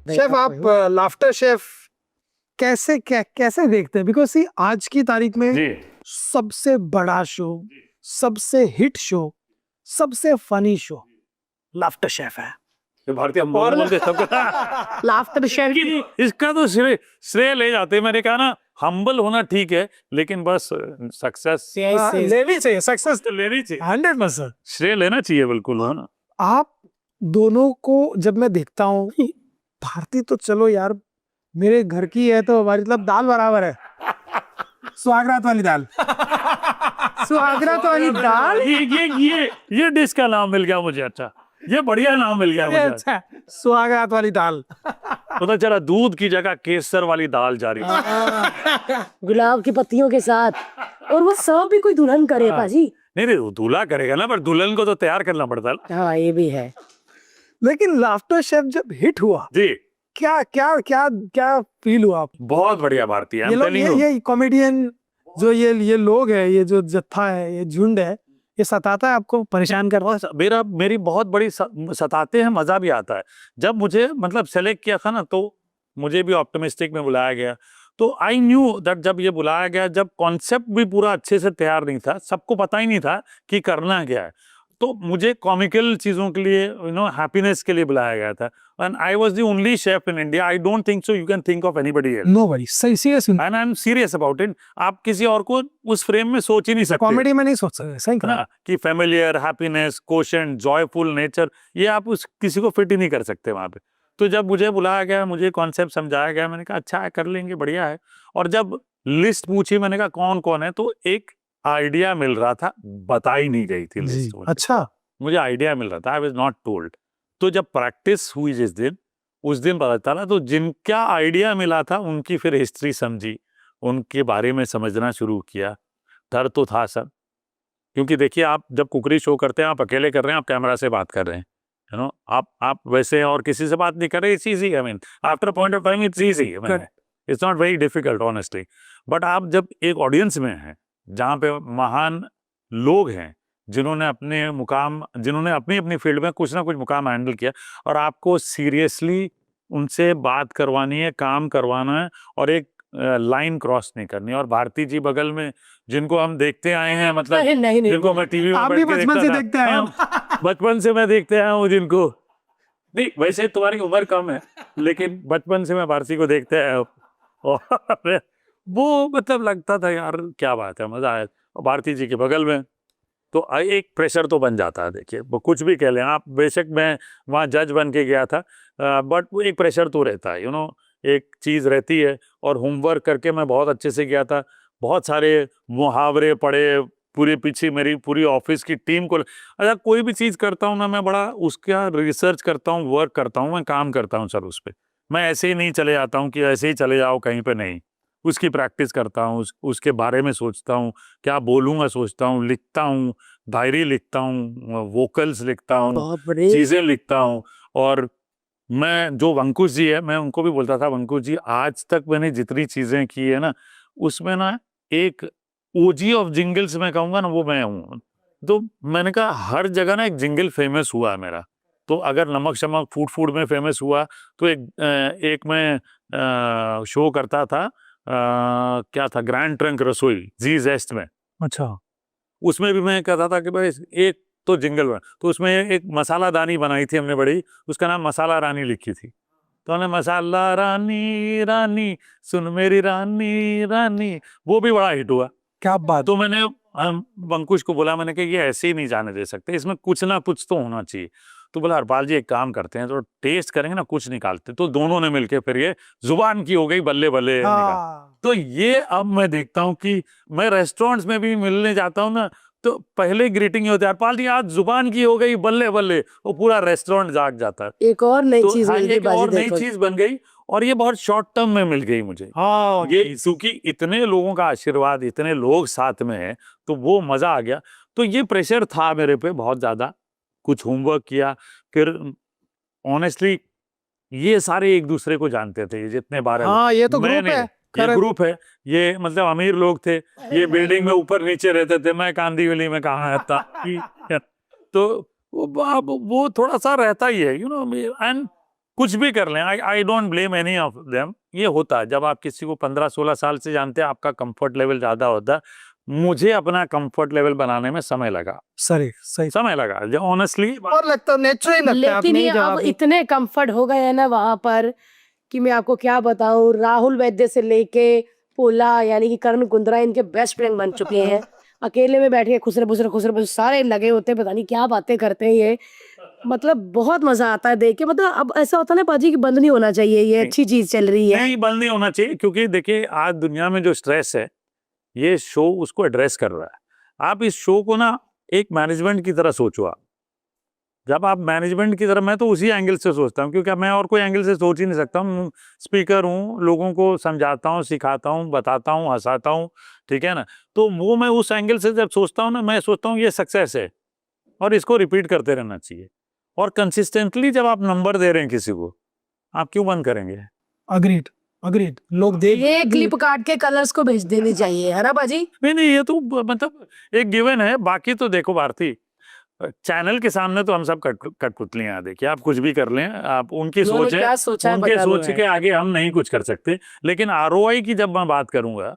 Chef आप laughter chef कैसे देखते हैं? बिकॉज सी आज की तारीख में जी सबसे बड़ा शो, सबसे हिट शो, सबसे फनी शो लाफ्टर शेफ है। ये भारतीय हम दोनों बोलते सबका लाफ्टर शेफ इसका तो श्रेय ले जाते हैं। मैंने कहा ना, हम्बल होना ठीक है, लेकिन बस सक्सेस लेनी चाहिए, सक्सेस तो लेनी चाहिए, 100%। श्रेय लेना चाहिए, बिल्कुल है ना। आप दोनों को जब मैं देखता हूँ, भारती तो चलो यार मेरे घर की है तो हमारी मतलब दाल बराबर है, सुहागरात वाली दाल सुहागरात वाली दाल। ये डिश का नाम मिल गया मुझे। अच्छा, ये बढ़िया नाम मिल गया मुझे। अच्छा, सुहागरात वाली दाल। पता चला दूध की जगह केसर वाली दाल जा रही है। गुलाब की पत्तियों के साथ, और वो सब भी कोई दुल्हन करे पाजी। नहीं, वो दूल्हा करेगा ना, पर दुल्हन को तो तैयार करना पड़ता है। हाँ, ये भी है। लेकिन लाफ्टर शेफ जब हिट हुआ, जी, क्या क्या क्या क्या फील हुआ आपको? बहुत बढ़िया भारतीय। ये लोग, ये कॉमेडियन जो ये लोग है, ये जो जत्था है, ये झुंड है, ये सताता है आपको, परेशान कर रहा है? मेरी बहुत बड़ी सताते हैं, मजा भी आता है। जब मुझे मतलब सेलेक्ट किया था ना, तो मुझे भी ऑप्टिमिस्टिक में बुलाया गया, तो आई न्यू दैट जब ये बुलाया गया, जब कॉन्सेप्ट भी पूरा अच्छे से तैयार नहीं था, सबको पता ही नहीं था कि करना क्या है, तो मुझे कॉमिकल चीजों के लिए, हैप्पीनेस के लिए बुलाया गया था। And I was the only chef in India. I don't think so you can think of anybody else. Nobody, serious, and I am serious about it. आप किसी और को उस फ्रेम में सोच ही नहीं सकते। कॉमेडी में नहीं सोच सकते, सही कहा। कि familiar, happiness, quotient, joyful nature, ये आप उस किसी को फिट ही नहीं कर सकते वहां पे। तो जब मुझे बुलाया गया, मुझे कॉन्सेप्ट समझाया गया, मैंने कहा अच्छा है, कर लेंगे, बढ़िया है। और जब लिस्ट पूछी, मैंने कहा कौन कौन है, तो एक आइडिया मिल रहा था, बताई नहीं गई थी लिस्ट। अच्छा, मुझे आइडिया मिल रहा था, आई वाज नॉट टोल्ड। तो जब प्रैक्टिस हुई जिस दिन, उस दिन पता चला। तो जिनका आइडिया मिला था, उनकी फिर हिस्ट्री समझी, उनके बारे में समझना शुरू किया। डर तो था सर, क्योंकि देखिए, आप जब कुकरी शो करते हैं, आप अकेले कर रहे हैं, आप कैमरा से बात कर रहे हैं, आप वैसे और किसी से बात नहीं कर रहे। It's easy, I mean after point of time it's easy, it's not very difficult honestly. But आप जब एक ऑडियंस में हैं, जहाँ पे महान लोग हैं, जिन्होंने जिन्होंने अपनी अपनी फील्ड में कुछ ना कुछ मुकाम हैंडल किया, और आपको सीरियसली उनसे बात करवानी है, काम करवाना है, और एक लाइन क्रॉस नहीं करनी। और भारती जी बगल में, जिनको हम देखते आए हैं, मतलब नहीं, जिनको मैं टीवी में आप भी बचपन से देखते आए हो। बचपन से मैं देखते आया हूँ जिनको। नहीं, वैसे तुम्हारी उम्र कम है, लेकिन बचपन से मैं भारती को देखते आया हूँ। और वो मतलब लगता था यार क्या बात है, मजा आया। और भारती जी के बगल में, तो एक प्रेशर तो बन जाता है। देखिए, वो कुछ भी कह लें आप, बेशक मैं वहाँ जज बन के गया था, बट वो एक प्रेशर तो रहता है, एक चीज़ रहती है। और होमवर्क करके मैं बहुत अच्छे से गया था, बहुत सारे मुहावरे पढ़े, पूरे पीछे मेरी पूरी ऑफिस की टीम को। अच्छा, कोई भी चीज़ करता हूँ ना, मैं बड़ा उसका रिसर्च करता हूँ, वर्क करता हूँ, मैं काम करता हूँ सर उस पर। मैं ऐसे ही नहीं चले जाता हूँ कि ऐसे ही चले जाओ कहीं पे, नहीं। उसकी प्रैक्टिस करता हूँ, उसके बारे में सोचता हूँ, क्या बोलूँगा सोचता हूँ, लिखता हूँ, डायरी लिखता हूँ, वोकल्स लिखता हूँ, चीज़ें लिखता हूँ। और मैं, जो वंकुश जी है, मैं उनको भी बोलता था, वंकुश जी, आज तक मैंने जितनी चीज़ें की है ना, उसमें ना एक ओजी ऑफ जिंगल्स मैं कहूँगा ना, वो मैं हूँ। तो मैंने कहा हर जगह ना एक जिंगल फेमस हुआ है मेरा। तो अगर नमक शमक फूड में फेमस हुआ, तो एक मैं शो करता था, क्या था, ग्रैंड ट्रंक रसोई, जी जेस्ट में। अच्छा, उसमें भी मैं कहता था कि भाई एक तो जिंगल बना। तो उसमें एक मसाला दानी बनाई थी हमने बड़ी, उसका नाम मसाला रानी लिखी थी। तो हमने मसाला रानी रानी सुन मेरी रानी रानी, वो भी बड़ा हिट हुआ। क्या बात। तो मैंने वंकुश को बोला, मैंने कहा ये ऐसे ही नहीं जाने दे सकते, इसमें कुछ ना कुछ तो होना चाहिए। तो बोला हरपाल जी एक काम करते हैं, तो टेस्ट करेंगे ना, कुछ निकालते। तो दोनों ने मिलके फिर ये जुबान की हो गई, बल्ले बल्ले निकाल। तो ये अब मैं देखता हूँ कि मैं रेस्टोरेंट्स में भी मिलने जाता हूँ ना, तो पहले ग्रीटिंग होती है, हरपाल जी आज जुबान की हो गई, बल्ले बल्ले, वो पूरा रेस्टोरेंट जाग जाता है। एक और नई चीज हाँ, मिल गई, एक और नई चीज बन गई, और ये बहुत शॉर्ट टर्म में मिल गई मुझे। हाँ, ये क्योंकि इतने लोगों का आशीर्वाद, इतने लोग साथ में हैं, तो वो मजा आ गया। तो ये प्रेशर था मेरे पे बहुत ज्यादा। कुछ होमवर्क किया, फिर ऑनेस्टली ये सारे एक दूसरे को जानते थे, ये जितने 12 लोग। हाँ, ये तो ग्रुप है, ये ग्रुप है, ये मतलब अमीर लोग थे, ये बिल्डिंग में ऊपर नीचे रहते थे, मैं कांदीवली में कहाँ रहता। तो वो थोड़ा सा रहता ही है, एंड कुछ भी कर लें, I don't blame any of them. ये होता है जब आप किसी को 15-16 साल से जानते हैं, आपका कंफर्ट लेवल ज्यादा होता है। मुझे अपना कंफर्ट लेवल बनाने में समय लगा, सही समय लगा जो ऑनेस्टली। और लगता नेचुरली लगता है लेकिन अपने ये ही अब जवाब ही। इतने कंफर्ट हो गए हैं ना वहां पर कि मैं आपको क्या बताऊं, राहुल वैद्य से लेके पोला यानी कि करण कुंद्रा इनके बेस्ट फ्रेंड बन चुके हैं। अकेले में बैठ के खुसरे बुसरे सारे लगे होते हैं, पता नहीं क्या बातें करते हैं ये। मतलब बहुत मजा आता है देख के। मतलब अब ऐसा होता है ना पाजी कि बंद नहीं होना चाहिए, ये अच्छी चीज चल रही है। नहीं, बंद नहीं होना चाहिए, क्योंकि देखिए आज दुनिया में जो स्ट्रेस है, ये शो उसको एड्रेस कर रहा है। आप इस शो को ना एक मैनेजमेंट की तरह सोचो। आप जब आप मैनेजमेंट की तरह, मैं तो उसी एंगल से सोचता हूँ, क्योंकि मैं और कोई एंगल से सोच ही नहीं सकता हूँ। स्पीकर हूँ, लोगों को समझाता हूँ, सिखाता हूँ, बताता हूँ, हंसाता हूँ, ठीक है ना। तो वो मैं उस एंगल से जब सोचता हूँ ना, मैं सोचता हूँ ये सक्सेस है और इसको रिपीट करते रहना चाहिए। और कंसिस्टेंटली जब आप नंबर दे रहे हैं किसी को, आप क्यों बंद करेंगे? Agreed agreed. लोग देख ये क्लिप काट के कलर्स को भेज देनी चाहिए, है ना पाजी? नहीं, ये तो मतलब एक गिवन है। बाकी तो देखो भारती, चैनल के सामने तो हम सब कठपुतलियां हैं। देखिए आप कुछ भी कर लें, आप उनकी उन्होंने सोच है, क्या सोचा है उनके पता सोच नहीं के आगे हम नहीं कुछ कर सकते। लेकिन आरओआई की जब मैं बात करूंगा,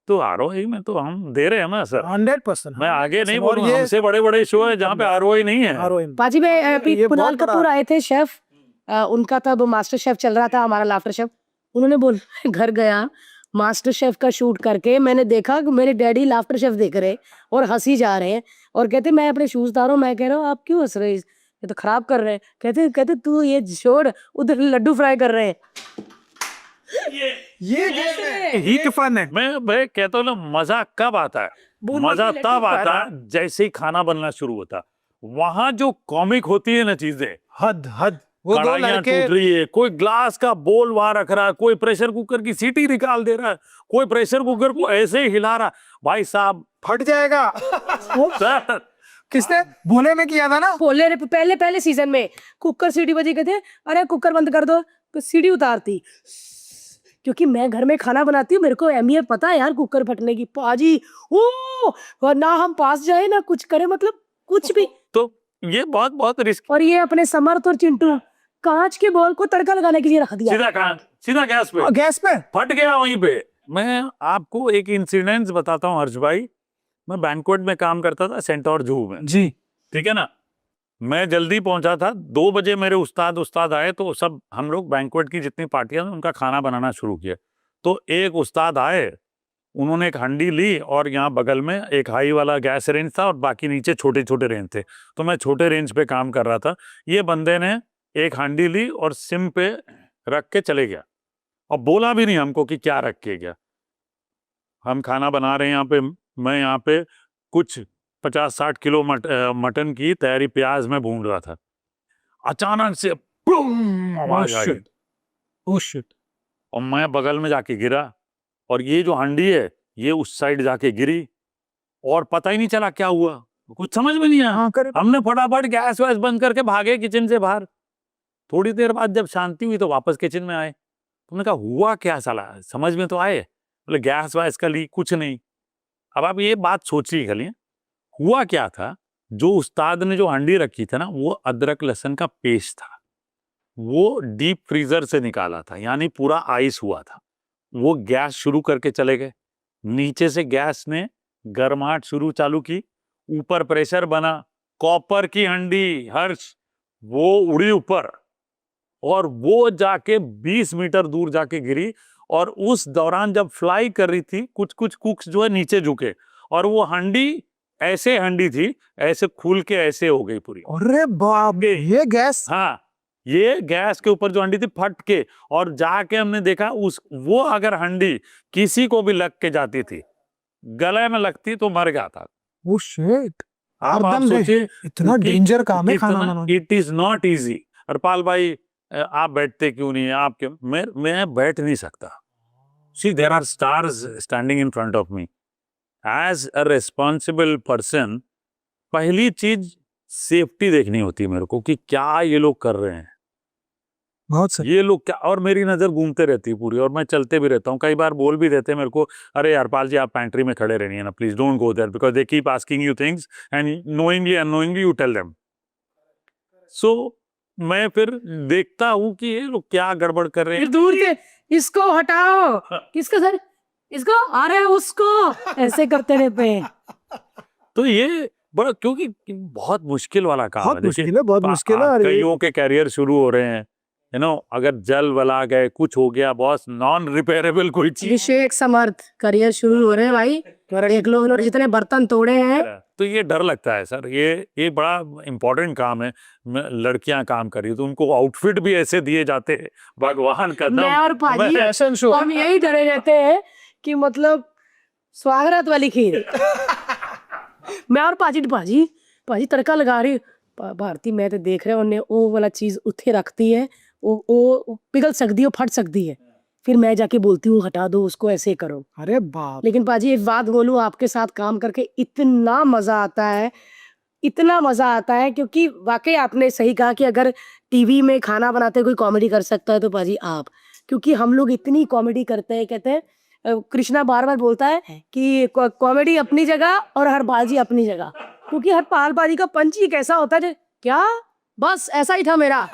तो आरओआई में तो हम दे रहे हैं ना सर। 100%। मैं आगे नहीं और बोलूंगा, ये हमसे बड़े बड़े शो है जहाँ पे आरओआई नहीं है। ROI पाजी में अभी ये कुणाल बहुत बड़ा- कपूर आए थे शेफ, उनका तब मास्टर शेफ चल रहा था, हमारा लाफ्टर शेफ। उन्होंने बोल घर गया मास्टर शेफ का शूट करके, मैंने देखा कि मेरे डैडी लाफ्टर शेफ देख रहे और हंसी जा रहे हैं और कहते मैं अपने शूज उतार रहा हूं। मैं कह रहा हूँ आप क्यों हंस रहे हैं, ये तो खराब कर रहे हैं। कहते तू ये छोड़, उधर लड्डू फ्राई कर रहे हैं। ये हीट फन है। मैं कहता हूँ ना, मजा कब आता है? बोल-बोल मजा के तब लड्डू आता है जैसे ही खाना बनना शुरू होता है। वहां जो कॉमिक होती है ना चीजें, हद वो दो कढ़ाइयां लड़के टूट रही है, कोई ग्लास का बोल वहां रख रहा है, कोई प्रेशर कुकर की सीटी निकाल दे रहा है, कोई प्रेशर कुकर को ऐसे ही हिला रहा। भाई साहब फट जाएगा। सर, किसने बोले में किया था ना? बोले रे, पहले सीजन में कुकर सीटी बजी, कहते अरे कुकर बंद कर दो, तो सीटी उतारती। क्योंकि मैं घर में खाना बनाती हूँ, मेरे को अहमियत पता है यार कुकर फटने की। पाजी ओ ना हम पास जाए ना कुछ करे, मतलब कुछ भी। तो ये बहुत बहुत रिस्क। और ये अपने समर्थ और चिंटू कांच के बॉल को तड़का लगाने के लिए रख दिया। सीधा कहाँ? सीधा गैस पे गैस पे फट गया वहीं पे। मैं आपको एक इंसिडेंट बताता हूँ हर्ष भाई। मैं बैंक्वेट में काम करता था सेंटोर जूहू में, जी। ठीक है ना। मैं जल्दी पहुंचा था, 2 बजे मेरे उस्ताद आए, तो सब हम लोग बैंक्वेट की जितनी पार्टियां उनका खाना बनाना शुरू किया। तो एक उस्ताद आए, उन्होंने एक हंडी ली और यहाँ बगल में एक हाई वाला गैस रेंज था और बाकी नीचे छोटे छोटे रेंज थे। तो मैं छोटे रेंज पे काम कर रहा था। ये बंदे ने एक हांडी ली और सिम पे रख के चले गया और बोला भी नहीं हमको कि क्या रख के गया। हम खाना बना रहे हैं यहाँ पे, मैं यहाँ पे कुछ 50-60 किलो मटन की तैयारी प्याज में भून रहा था। अचानक से बुम आवाज आई ओह शिट। और मैं बगल में जाके गिरा और ये जो हांडी है ये उस साइड जाके गिरी और पता ही नहीं चला क्या हुआ, कुछ समझ में नहीं आया। हाँ करे। हमने फटाफट गैस वैस बंद करके भागे किचन से बाहर। थोड़ी देर बाद जब शांति हुई तो वापस किचन में आए। तुमने कहा हुआ क्या साला, समझ में तो आए? बोले गैस वैस का लीक, कुछ नहीं। अब आप ये बात सोचिए खाली, हुआ क्या था। जो उस्ताद ने जो हांडी रखी थी ना, वो अदरक लहसुन का पेस्ट था। वो डीप फ्रीजर से निकाला था, यानी पूरा आइस हुआ था। वो गैस शुरू करके चले गए, नीचे से गैस ने गर्माहट चालू की, ऊपर प्रेशर बना, कॉपर की हंडी हर्ष वो उड़ी ऊपर और वो जाके 20 मीटर दूर जाके गिरी। और उस दौरान जब फ्लाई कर रही थी, कुछ कुछ कुक्स जो है नीचे झुके और वो हंडी ऐसे हंडी थी, ऐसे खुल के ऐसे हो गई पूरी। अरे बाप रे, ये गैस। हाँ, ये गैस के ऊपर जो हंडी थी फट के, और जाके हमने देखा वो अगर हंडी किसी को भी लग के जाती थी, गले में लगती तो मर गया था। Oh shit. आप एकदम सोचिए इतना डेंजर काम है खाना बनाना। It is not easy. Harpal भाई आप बैठते क्यों नहीं है? आप क्यों? मैं बैठ नहीं सकता। See there are stars standing in front of me as a responsible person. पहली चीज सेफ्टी देखनी होती है मेरे को कि क्या ये लोग कर रहे हैं, बहुत सही। ये लोग क्या। और मेरी नजर घूमते रहती है पूरी और मैं चलते भी रहता हूँ। कई बार बोल भी देते हैं मेरे को, अरे हरपाल जी आप पैंट्री में खड़े रहनी है ना, please don't go there because they keep asking you things and knowingly unknowingly you tell them. So मैं फिर देखता हूँ कि ये लोग क्या गड़बड़ कर रहे फिर हैं। दूर से इसको हटाओ, किसको सर, इसको, अरे उसको, ऐसे करते रहते हैं। तो ये बड़ा, क्योंकि बहुत मुश्किल वाला काम बहुत है। देखिए, मुश्किल है, बहुत मुश्किल है। और ये- कईयों के कैरियर शुरू हो रहे हैं, अगर जल वला गए, कुछ हो गया, बॉस, नॉन रिपेयरेबल कोई चीज। अभिषेक समर्थ करियर शुरू हो रहे हैं भाई, देख लो उन्होंने जितने बर्तन तोड़े हैं। तो ये डर लगता है सर, ये बड़ा इम्पोर्टेंट काम है। लड़कियां काम कर रही है तो उनको आउटफिट भी ऐसे दिए जाते हैं, भगवान का दम। मैं और पाजी फैशन शो हम यही डरे रहते हैं कि मतलब स्वागत वाली खीर। मैं और पाजी तड़का लगा रही, भारती मैं तो देख रहे उन्हें वो वाला चीज उठे रखती है, वो पिघल सकती है, फट सकती है, फिर मैं जाके बोलती हूँ हटा दो उसको, ऐसे करो। अरे बाप, लेकिन पाजी एक बात बोलूं, आपके साथ काम करके इतना मजा आता है, इतना मजा आता है, क्योंकि वाकई आपने सही कहा कि अगर टीवी में खाना बनाते कोई कॉमेडी कर सकता है तो पाजी आप, क्योंकि हम लोग इतनी कॉमेडी करते हैं। कहते हैं कृष्णा बार बार बोलता है कि कॉमेडी अपनी जगह और हरपाल जी अपनी जगह, क्योंकि हरपाल पाजी का पंच ही कैसा होता है, क्या बस ऐसा ही था मेरा।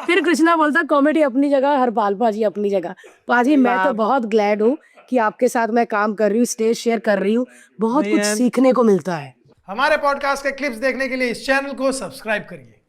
फिर कृष्णा बोलता कॉमेडी अपनी जगह, हरपाल पाजी अपनी जगह। पाजी मैं तो बहुत ग्लैड हूँ कि आपके साथ मैं काम कर रही हूँ, स्टेज शेयर कर रही हूँ, बहुत कुछ सीखने को मिलता है। हमारे पॉडकास्ट के क्लिप्स देखने के लिए इस चैनल को सब्सक्राइब करिए।